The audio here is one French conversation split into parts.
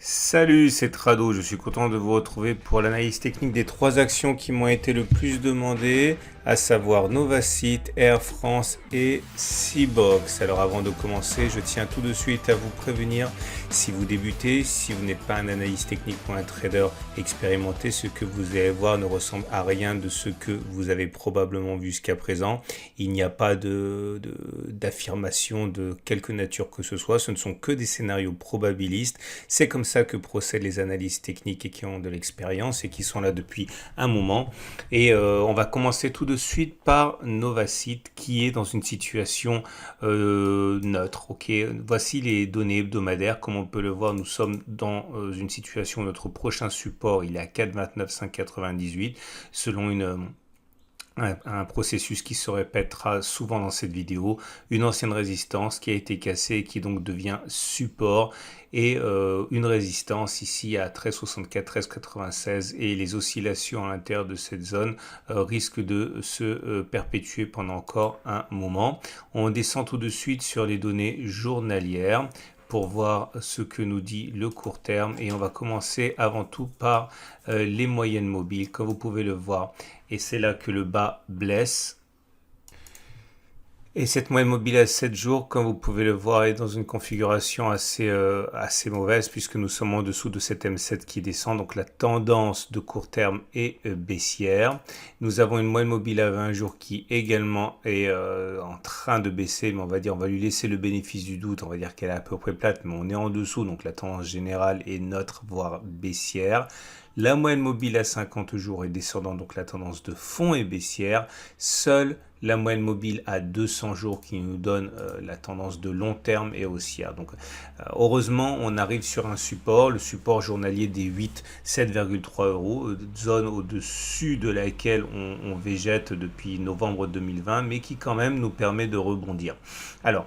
Salut, c'est Trado, je suis content de vous retrouver pour l'analyse technique des trois actions qui m'ont été le plus demandées, à savoir Novacite, Air France et Seabox. Alors avant de commencer, je tiens tout de suite à vous prévenir, si vous débutez, si vous n'êtes pas un analyste technique ou un trader expérimenté, ce que vous allez voir ne ressemble à rien de ce que vous avez probablement vu jusqu'à présent. Il n'y a pas d'affirmation de quelque nature que ce soit, ce ne sont que des scénarios probabilistes. C'est comme ça que procèdent les analystes techniques et qui ont de l'expérience et qui sont là depuis un moment. Et on va commencer tout de suite par Novacite qui est dans une situation neutre. Ok, voici les données hebdomadaires. Comme on peut le voir, nous sommes dans une situation où notre prochain support il est à 4,29,598 selon un processus qui se répétera souvent dans cette vidéo, une ancienne résistance qui a été cassée et qui donc devient support et une résistance ici à 13,64, 13,96 et les oscillations à l'intérieur de cette zone risquent de se perpétuer pendant encore un moment. On descend tout de suite sur les données journalières pour voir ce que nous dit le court terme et on va commencer avant tout par les moyennes mobiles comme vous pouvez le voir et c'est là que le bas blesse. Et cette moyenne mobile à 7 jours, comme vous pouvez le voir, est dans une configuration assez mauvaise puisque nous sommes en dessous de cette M7 qui descend. Donc la tendance de court terme est baissière. Nous avons une moyenne mobile à 20 jours qui également est en train de baisser, mais on va lui laisser le bénéfice du doute. On va dire qu'elle est à peu près plate, mais on est en dessous. Donc la tendance générale est neutre, voire baissière. La moyenne mobile à 50 jours est descendante, donc la tendance de fond est baissière. Seule la moyenne mobile à 200 jours qui nous donne la tendance de long terme est haussière. Donc heureusement, on arrive sur un support, le support journalier des 8, 7,3 euros, zone au-dessus de laquelle on végète depuis novembre 2020, mais qui quand même nous permet de rebondir. Alors,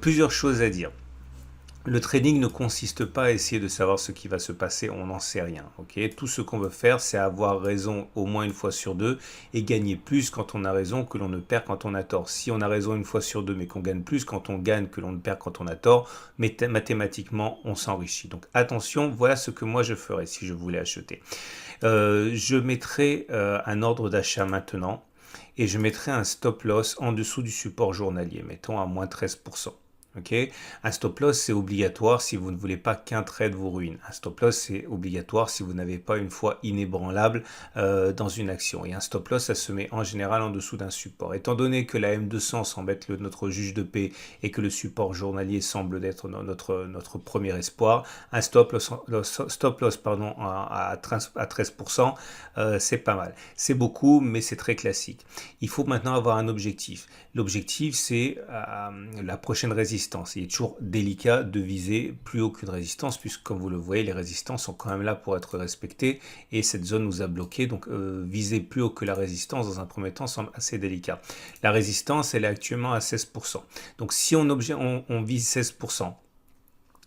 plusieurs choses à dire. Le trading ne consiste pas à essayer de savoir ce qui va se passer, on n'en sait rien. Okay, tout ce qu'on veut faire, c'est avoir raison au moins une fois sur deux et gagner plus quand on a raison que l'on ne perd quand on a tort. Si on a raison une fois sur deux, mais qu'on gagne plus quand on gagne que l'on ne perd quand on a tort, mais mathématiquement, on s'enrichit. Donc attention, voilà ce que moi je ferais si je voulais acheter. Je mettrais un ordre d'achat maintenant et je mettrais un stop loss en dessous du support journalier, mettons à moins 13%. Okay. Un stop loss, c'est obligatoire si vous ne voulez pas qu'un trade vous ruine. Un stop loss, c'est obligatoire si vous n'avez pas une foi inébranlable dans une action. Et un stop loss, ça se met en général en dessous d'un support. Étant donné que la M200 semble être notre juge de paix et que le support journalier semble être notre premier espoir, un stop loss à 13%, c'est pas mal. C'est beaucoup, mais c'est très classique. Il faut maintenant avoir un objectif. L'objectif, c'est la prochaine résistance. Il est toujours délicat de viser plus haut qu'une résistance, puisque comme vous le voyez, les résistances sont quand même là pour être respectées, et cette zone nous a bloqué, donc viser plus haut que la résistance, dans un premier temps, semble assez délicat. La résistance, elle est actuellement à 16%. Donc si on vise 16%,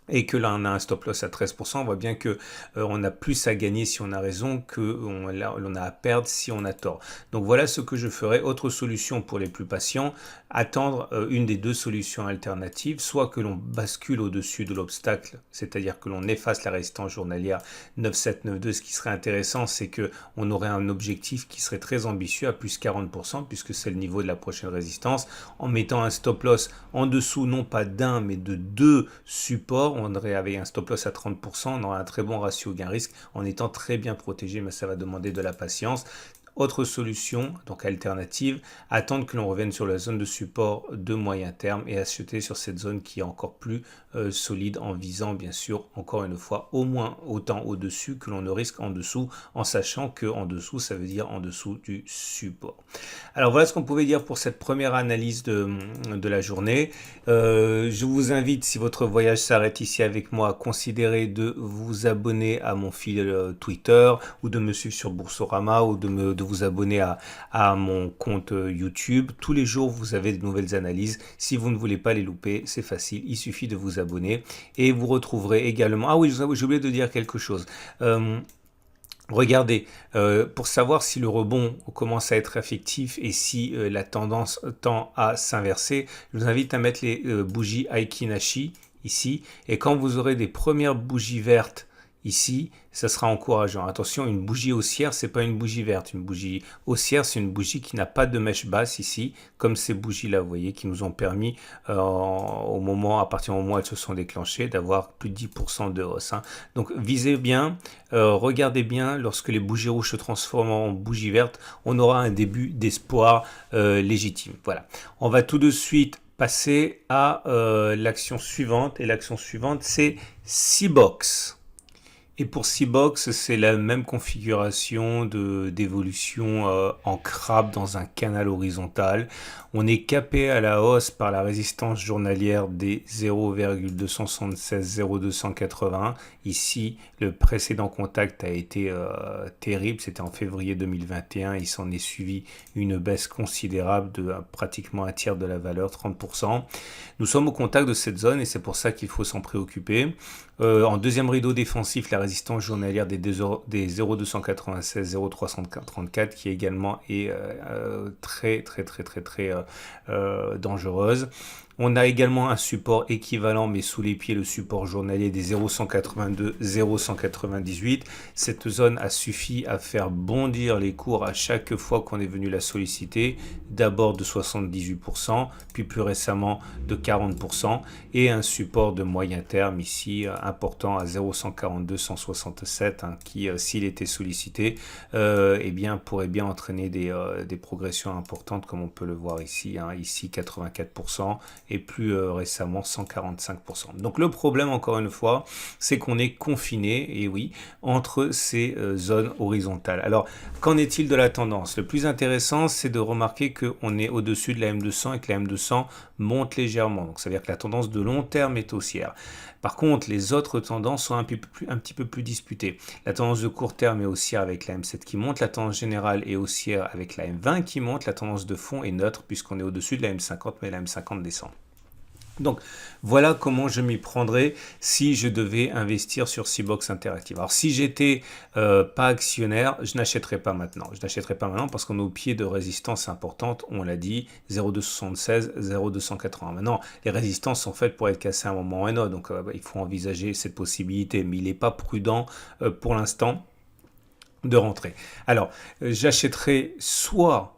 et que là on a un stop loss à 13%, on voit bien que on a plus à gagner si on a raison que l'on a à perdre si on a tort. Donc voilà ce que je ferai. Autre solution pour les plus patients, attendre une des deux solutions alternatives, soit que l'on bascule au-dessus de l'obstacle, c'est-à-dire que l'on efface la résistance journalière 9792. Ce qui serait intéressant, c'est que on aurait un objectif qui serait très ambitieux à plus 40%, puisque c'est le niveau de la prochaine résistance, en mettant un stop loss en dessous non pas d'un mais de deux supports. On aurait avec un stop loss à 30%, on aurait un très bon ratio gain-risque en étant très bien protégé, mais ça va demander de la patience. Autre solution, donc alternative, attendre que l'on revienne sur la zone de support de moyen terme et acheter sur cette zone qui est encore plus solide en visant bien sûr encore une fois au moins autant au-dessus que l'on ne risque en dessous, en sachant que en dessous ça veut dire en dessous du support. Alors voilà ce qu'on pouvait dire pour cette première analyse de la journée. Je vous invite, si votre voyage s'arrête ici avec moi, à considérer de vous abonner à mon fil Twitter ou de me suivre sur Boursorama ou de vous abonner à mon compte YouTube. Tous les jours, vous avez de nouvelles analyses. Si vous ne voulez pas les louper, c'est facile. Il suffit de vous abonner et vous retrouverez également... Ah oui, j'ai oublié de dire quelque chose. Regardez, pour savoir si le rebond commence à être effectif et si la tendance tend à s'inverser, je vous invite à mettre les bougies Aiki Nashi ici. Et quand vous aurez des premières bougies vertes ici, ça sera encourageant. Attention, une bougie haussière, c'est pas une bougie verte. Une bougie haussière, c'est une bougie qui n'a pas de mèche basse ici, comme ces bougies-là, vous voyez, qui nous ont permis, à partir du moment où elles se sont déclenchées, d'avoir plus de 10% de hausse. Hein. Donc, visez bien, regardez bien, lorsque les bougies rouges se transforment en bougies vertes, on aura un début d'espoir légitime. Voilà. On va tout de suite passer à l'action suivante. Et l'action suivante, c'est C-Box. Et pour C-Box, c'est la même configuration d'évolution en crabe dans un canal horizontal. On est capé à la hausse par la résistance journalière des 0,276-0,280. Ici, le précédent contact a été terrible, c'était en février 2021. Il s'en est suivi une baisse considérable de pratiquement un tiers de la valeur, 30%. Nous sommes au contact de cette zone et c'est pour ça qu'il faut s'en préoccuper. En deuxième rideau défensif, la résistance journalière des 0,296, 0,334 qui également est très dangereuse. On a également un support équivalent mais sous les pieds, le support journalier des 0,182, 0,198. Cette zone a suffi à faire bondir les cours à chaque fois qu'on est venu la solliciter. D'abord de 78%, puis plus récemment de 40% et un support de moyen terme ici important à 0,142, 167 hein, qui s'il était sollicité eh bien, pourrait bien entraîner des progressions importantes comme on peut le voir ici. Hein, ici 84%. Et plus récemment 145%. Donc le problème, encore une fois, c'est qu'on est confiné, et oui, entre ces zones horizontales. Alors, qu'en est-il de la tendance? Le plus intéressant, c'est de remarquer qu'on est au-dessus de la M200 et que la M200 monte légèrement. Donc ça veut dire que la tendance de long terme est haussière. Par contre, les autres tendances sont un petit peu plus disputées. La tendance de court terme est haussière avec la M7 qui monte, la tendance générale est haussière avec la M20 qui monte, la tendance de fond est neutre puisqu'on est au-dessus de la M50, mais la M50 descend. Donc voilà comment je m'y prendrais si je devais investir sur C-Box Interactive. Alors si j'étais pas actionnaire, je n'achèterais pas maintenant. Je n'achèterais pas maintenant parce qu'on est au pied de résistances importantes, on l'a dit, 0,276, 0,280. Maintenant, les résistances sont faites pour être cassées à un moment ou à un autre, donc il faut envisager cette possibilité, mais il n'est pas prudent pour l'instant de rentrer. Alors, j'achèterais soit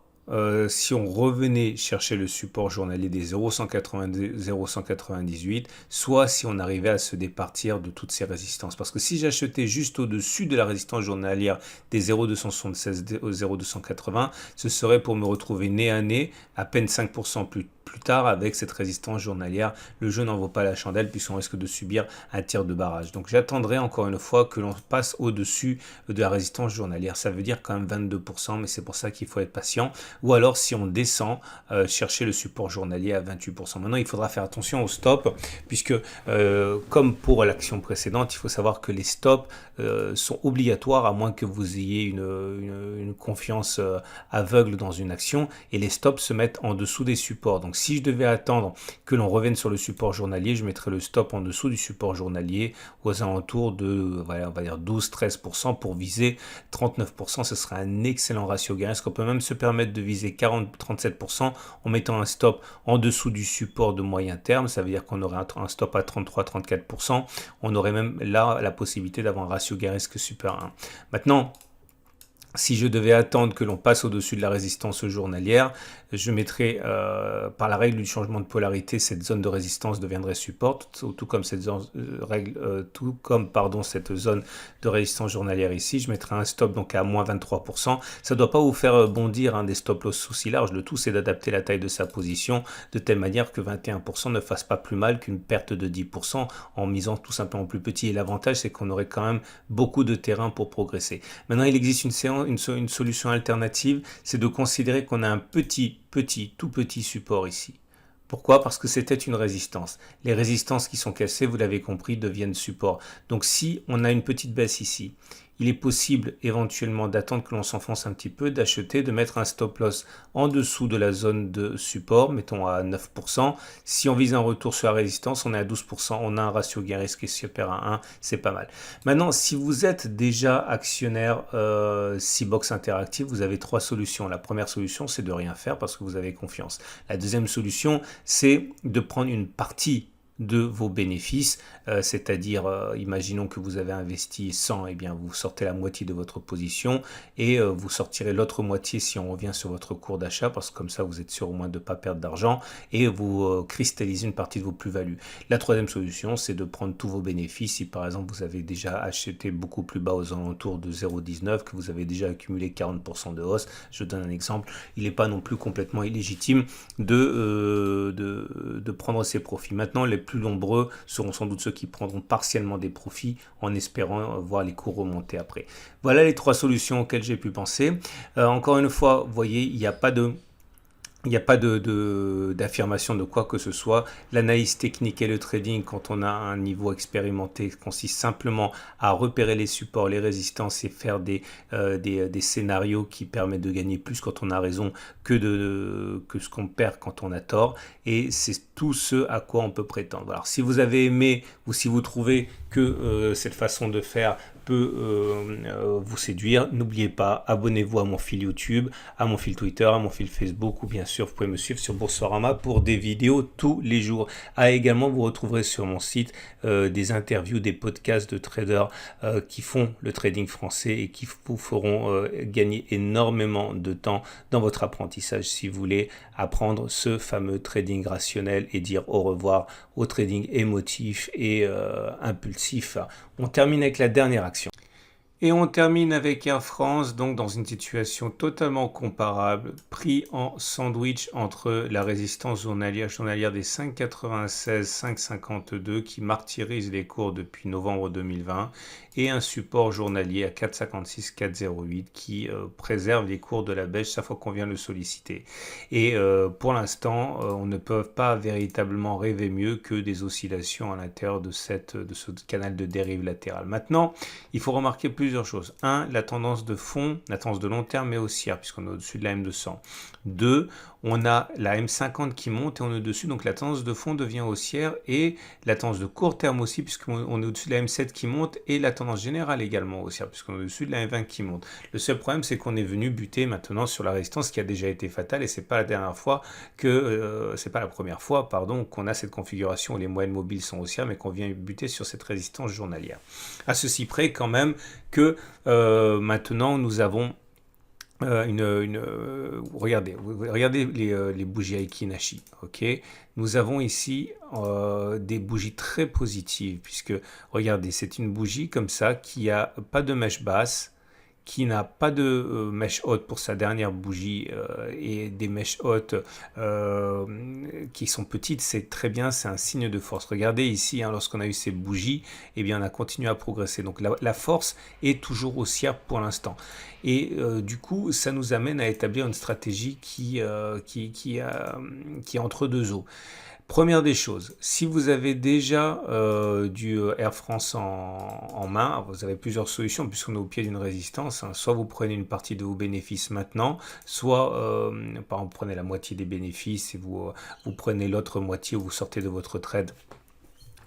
si on revenait chercher le support journalier des 0,198, soit si on arrivait à se départir de toutes ces résistances. Parce que si j'achetais juste au-dessus de la résistance journalière des 0,276, 0,280, ce serait pour me retrouver nez à nez, à peine 5% plus tard avec cette résistance journalière. Le jeu n'en vaut pas la chandelle puisqu'on risque de subir un tir de barrage. Donc j'attendrai encore une fois que l'on passe au-dessus de la résistance journalière. Ça veut dire quand même 22%, mais c'est pour ça qu'il faut être patient. Ou alors si on descend, chercher le support journalier à 28%. Maintenant, il faudra faire attention au stop puisque comme pour l'action précédente, il faut savoir que les stops sont obligatoires à moins que vous ayez une confiance aveugle dans une action et les stops se mettent en dessous des supports. Donc si je devais attendre que l'on revienne sur le support journalier, je mettrais le stop en dessous du support journalier aux alentours de, voilà, on va dire 12-13% pour viser 39%. Ce serait un excellent ratio gain. Est-ce qu'on peut même se permettre de viser 40-37% en mettant un stop en dessous du support de moyen terme? Ça veut dire qu'on aurait un stop à 33-34%. On aurait même là la possibilité d'avoir un ratio gain risque supérieur à 1. Maintenant, si je devais attendre que l'on passe au-dessus de la résistance journalière, je mettrais par la règle du changement de polarité, cette zone de résistance deviendrait support, tout comme cette zone, cette zone de résistance journalière ici. Je mettrais un stop donc à moins 23%. Ça ne doit pas vous faire bondir des stop loss aussi larges. Le tout, c'est d'adapter la taille de sa position de telle manière que 21% ne fasse pas plus mal qu'une perte de 10% en misant tout simplement plus petit. Et l'avantage, c'est qu'on aurait quand même beaucoup de terrain pour progresser. Maintenant, il existe une solution alternative, c'est de considérer qu'on a un tout petit support ici. Pourquoi? Parce que c'était une résistance. Les résistances qui sont cassées, vous l'avez compris, deviennent support. Donc si on a une petite baisse ici, il est possible éventuellement d'attendre que l'on s'enfonce un petit peu, d'acheter, de mettre un stop loss en dessous de la zone de support, mettons à 9%. Si on vise un retour sur la résistance, on est à 12%, on a un ratio gain risque qui est supérieur à 1, c'est pas mal. Maintenant, si vous êtes déjà actionnaire C-Box Interactive, vous avez trois solutions. La première solution, c'est de rien faire parce que vous avez confiance. La deuxième solution, c'est de prendre une partie de vos bénéfices, c'est-à-dire, imaginons que vous avez investi 100, eh bien vous sortez la moitié de votre position et vous sortirez l'autre moitié si on revient sur votre cours d'achat, parce que comme ça vous êtes sûr au moins de ne pas perdre d'argent et vous cristallisez une partie de vos plus-values. La troisième solution, c'est de prendre tous vos bénéfices. Si par exemple vous avez déjà acheté beaucoup plus bas aux alentours de 0,19, que vous avez déjà accumulé 40% de hausse, je donne un exemple, il n'est pas non plus complètement illégitime de prendre ces profits. Maintenant, les plus nombreux seront sans doute ceux qui prendront partiellement des profits en espérant voir les cours remonter après. Voilà les trois solutions auxquelles j'ai pu penser. Encore une fois, vous voyez, il n'y a pas d'affirmation de quoi que ce soit. L'analyse technique et le trading, quand on a un niveau expérimenté, consiste simplement à repérer les supports, les résistances et faire des scénarios qui permettent de gagner plus quand on a raison que ce qu'on perd quand on a tort. Et c'est tout ce à quoi on peut prétendre. Alors, si vous avez aimé ou si vous trouvez que cette façon de faire peut vous séduire, n'oubliez pas, abonnez-vous à mon fil YouTube, à mon fil Twitter, à mon fil Facebook, ou bien sûr vous pouvez me suivre sur Boursorama pour des vidéos tous les jours. Également, vous retrouverez sur mon site des interviews, des podcasts de traders qui font le trading français et qui vous feront gagner énormément de temps dans votre apprentissage si vous voulez apprendre ce fameux trading rationnel et dire au revoir au trading émotif et impulsif. On termine avec la dernière action. Et on termine avec Air France, donc dans une situation totalement comparable, pris en sandwich entre la résistance journalière des 5,96, 5,52 qui martyrise les cours depuis novembre 2020 et un support journalier à 4,56, 4,08 qui préserve les cours de la baisse chaque fois qu'on vient le solliciter. Et pour l'instant, on ne peut pas véritablement rêver mieux que des oscillations à l'intérieur de ce canal de dérive latérale. Maintenant, il faut remarquer plusieurs choses. 1, la tendance de fond, la tendance de long terme est haussière puisqu'on est au-dessus de la M200. 2, on a la M50 qui monte et on est au-dessus, donc la tendance de fond devient haussière et la tendance de court terme aussi puisqu'on est au-dessus de la M7 qui monte et la tendance générale également haussière puisqu'on est au-dessus de la M20 qui monte. Le seul problème, c'est qu'on est venu buter maintenant sur la résistance qui a déjà été fatale et c'est pas la première fois qu'on a cette configuration où les moyennes mobiles sont haussières mais qu'on vient buter sur cette résistance journalière. À ceci près quand même que maintenant nous avons regardez les bougies Aiki Nashi, ok. Nous avons ici des bougies très positives puisque regardez, c'est une bougie comme ça qui a pas de mèche basse, qui n'a pas de mèche haute pour sa dernière bougie et des mèches hautes qui sont petites, c'est très bien, c'est un signe de force. Regardez ici, lorsqu'on a eu ces bougies, eh bien, on a continué à progresser. Donc la force est toujours haussière pour l'instant. Et du coup, ça nous amène à établir une stratégie qui est entre deux eaux. Première des choses, si vous avez déjà du Air France en main, vous avez plusieurs solutions puisqu'on est au pied d'une résistance. Soit vous prenez une partie de vos bénéfices maintenant, soit par exemple, vous prenez la moitié des bénéfices et vous prenez l'autre moitié ou vous sortez de votre trade.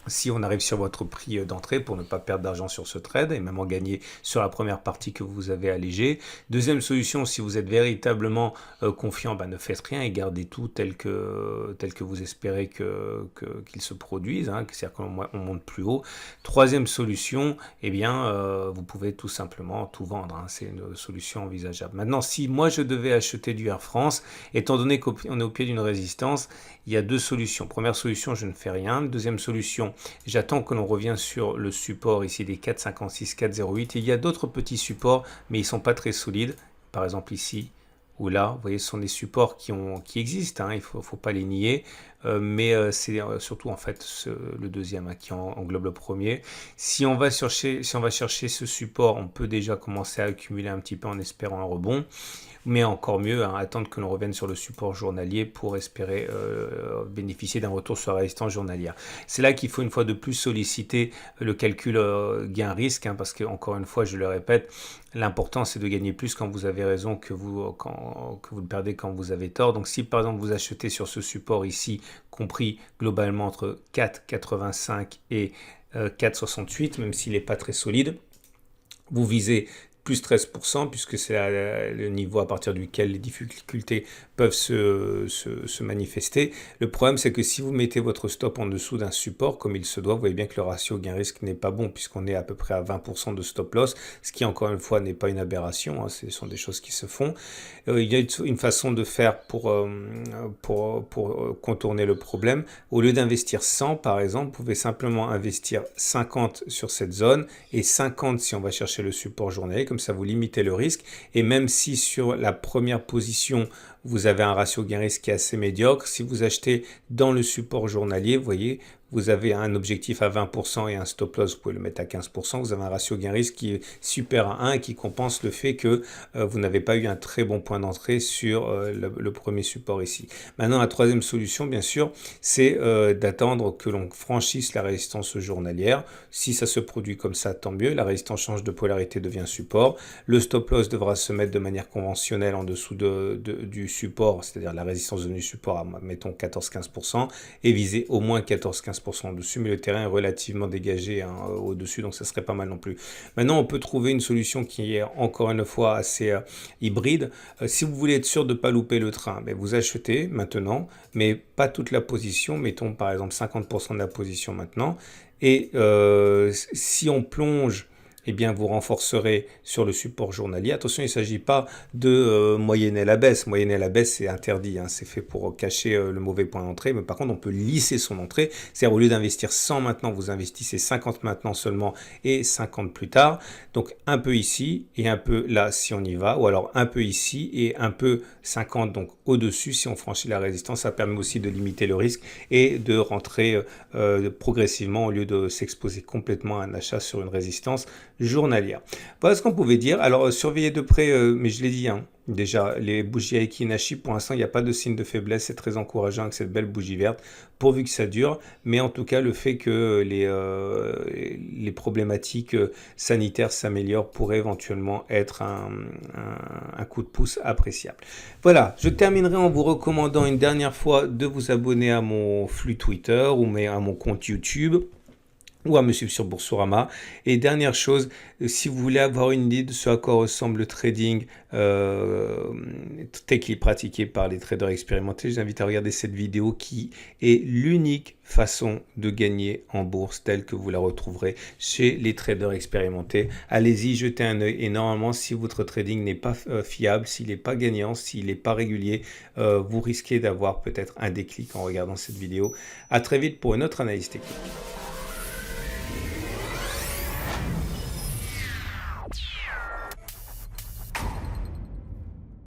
Si on arrive sur votre prix d'entrée pour ne pas perdre d'argent sur ce trade et même en gagner sur la première partie que vous avez allégée. Deuxième solution, si vous êtes véritablement confiant, ne faites rien et gardez tout tel que vous espérez qu'il se produise, c'est-à-dire qu'on monte plus haut. Troisième solution, vous pouvez tout simplement tout vendre, c'est une solution envisageable. Maintenant, si moi je devais acheter du Air France, étant donné qu'on est au pied d'une résistance, il y a deux solutions. Première solution, je ne fais rien. Deuxième solution, j'attends que l'on revienne sur le support ici des 4,56, 4,08. Il y a d'autres petits supports, mais ils ne sont pas très solides. Par exemple ici ou là, vous voyez, ce sont des supports qui existent, il ne faut pas les nier. Mais c'est surtout en fait le deuxième qui englobe le premier. Si on va chercher ce support, on peut déjà commencer à accumuler un petit peu en espérant un rebond. Mais encore mieux, attendre que l'on revienne sur le support journalier pour espérer bénéficier d'un retour sur la résistance journalière. C'est là qu'il faut une fois de plus solliciter le calcul gain-risque, parce que encore une fois, je le répète, l'important c'est de gagner plus quand vous avez raison que vous le perdez quand vous avez tort. Donc si par exemple vous achetez sur ce support ici, compris globalement entre 4,85 et 4,68, même s'il n'est pas très solide, vous visez plus 13%, puisque c'est le niveau à partir duquel les difficultés peuvent se manifester. Le problème, c'est que si vous mettez votre stop en dessous d'un support, comme il se doit, vous voyez bien que le ratio gain-risque n'est pas bon, puisqu'on est à peu près à 20% de stop loss, ce qui, encore une fois, n'est pas une aberration, hein, ce sont des choses qui se font. Il y a une façon de faire pour contourner le problème. Au lieu d'investir 100, par exemple, vous pouvez simplement investir 50 sur cette zone et 50 si on va chercher le support journalier, comme ça vous limitez le risque. Et même si sur la première position, vous avez un ratio gain-risque qui est assez médiocre, si vous achetez dans le support journalier, vous voyez, vous avez un objectif à 20% et un stop loss, vous pouvez le mettre à 15%, vous avez un ratio gain-risque qui est super à 1 et qui compense le fait que vous n'avez pas eu un très bon point d'entrée sur le premier support ici. Maintenant, la troisième solution, bien sûr, c'est d'attendre que l'on franchisse la résistance journalière. Si ça se produit comme ça, tant mieux, la résistance change de polarité, devient support. Le stop loss devra se mettre de manière conventionnelle en dessous du support, c'est-à-dire la résistance du support à, mettons, 14-15%, et viser au moins 14-15% au-dessus, mais le terrain est relativement dégagé hein, au-dessus, donc ça serait pas mal non plus. Maintenant, on peut trouver une solution qui est encore une fois assez hybride. Si vous voulez être sûr de ne pas louper le train, ben vous achetez maintenant, mais pas toute la position, mettons par exemple 50% de la position maintenant, et si on plonge, eh bien, vous renforcerez sur le support journalier. Attention, il ne s'agit pas de moyenner la baisse. Moyenner la baisse, c'est interdit. Hein. C'est fait pour cacher le mauvais point d'entrée. Mais par contre, on peut lisser son entrée. C'est-à-dire, au lieu d'investir 100 maintenant, vous investissez 50 maintenant seulement et 50 plus tard. Donc, un peu ici et un peu là si on y va. Ou alors, un peu ici et un peu 50, donc au-dessus si on franchit la résistance. Ça permet aussi de limiter le risque et de rentrer progressivement au lieu de s'exposer complètement à un achat sur une résistance journalière. Voilà ce qu'on pouvait dire. Alors, surveillez de près, mais je l'ai dit, hein, déjà, les bougies Aiki Nashi, pour l'instant, il n'y a pas de signe de faiblesse. C'est très encourageant avec cette belle bougie verte, pourvu que ça dure. Mais en tout cas, le fait que les problématiques sanitaires s'améliorent pourrait éventuellement être un coup de pouce appréciable. Voilà, je terminerai en vous recommandant une dernière fois de vous abonner à mon flux Twitter ou à mon compte YouTube, ou à me suivre sur Boursorama. Et dernière chose, si vous voulez avoir une idée de ce à quoi ressemble le trading technique pratiqué par les traders expérimentés, je vous invite à regarder cette vidéo qui est l'unique façon de gagner en bourse telle que vous la retrouverez chez les traders expérimentés. Allez-y, jetez un œil et normalement, si votre trading n'est pas fiable, s'il n'est pas gagnant, s'il n'est pas régulier, vous risquez d'avoir peut-être un déclic en regardant cette vidéo. À très vite pour une autre analyse technique.